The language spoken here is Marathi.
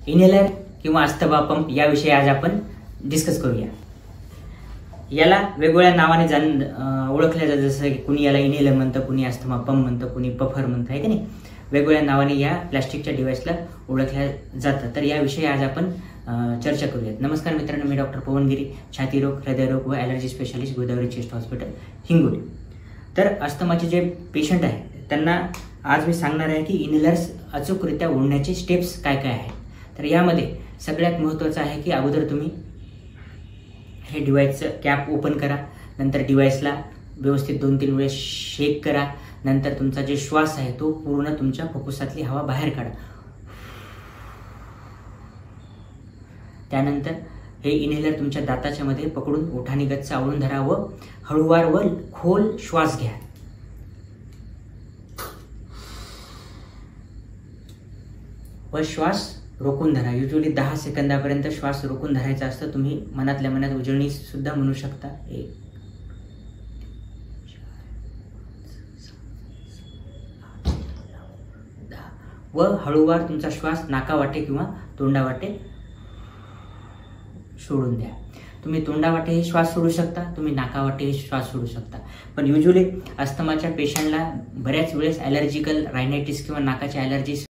इनहेलर किंवा अस्थमा पंप याविषयी आज आपण डिस्कस करूया। याला वेगवेगळ्या नावाने ओळखल्या जातं, जसं की कुणी याला इनहेलर म्हणतं, कुणी अस्थमा पंप म्हणतं, कुणी पफर म्हणतं, आहे की नाही। वेगवेगळ्या नावाने या प्लास्टिकच्या डिव्हाइसला ओळखल्या जातं। तर याविषयी आज आपण चर्चा करूयात। नमस्कार मित्रांनो, मी डॉक्टर पवन गिरी, छातीरोग, हृदयरोग व allergy specialist, Godavari chest hospital, Hingoli. तर अस्थमाचे जे पेशंट आहेत त्यांना आज मी सांगणार आहे की इनहेलर्स अचूकरित्या ओढण्याचे स्टेप्स काय काय आहेत। तर यामध्ये सगळ्यात महत्त्वाचं आहे की अगोदर तुम्ही हे डिव्हाइसचं कॅप ओपन करा, नंतर डिव्हाइसला व्यवस्थित 2-3 वेळेस शेक करा, नंतर तुमचा जे श्वास आहे तो पूर्ण तुमच्या फुफ्फुसातली हवा बाहेर काढा। त्यानंतर हे इनहेलर तुमच्या दाताच्या मध्ये पकडून ओठाने गच्च आवळून धरा व हळूवार व खोल श्वास घ्या। व श्वास रोखून धरा। युजली 10 सेकंदापर्यंत श्वास रोखून धरायचा असतं। तुम्ही मनातल्या मनात उजळणी सुद्धा म्हणू शकता। 1 व हळूवार तुमचा श्वास नाकावाटे किंवा तोंडावाटे सोडून द्या। तुम्ही तोंडावाटे हे श्वास सोडू शकता, तुम्ही नाकावाटे हे श्वास सोडू शकता। पण युजली अस्थमाच्या पेशंटला बऱ्याच वेळेस ॲलर्जिकल रायनायटिस किंवा नाकाची ॲलर्जी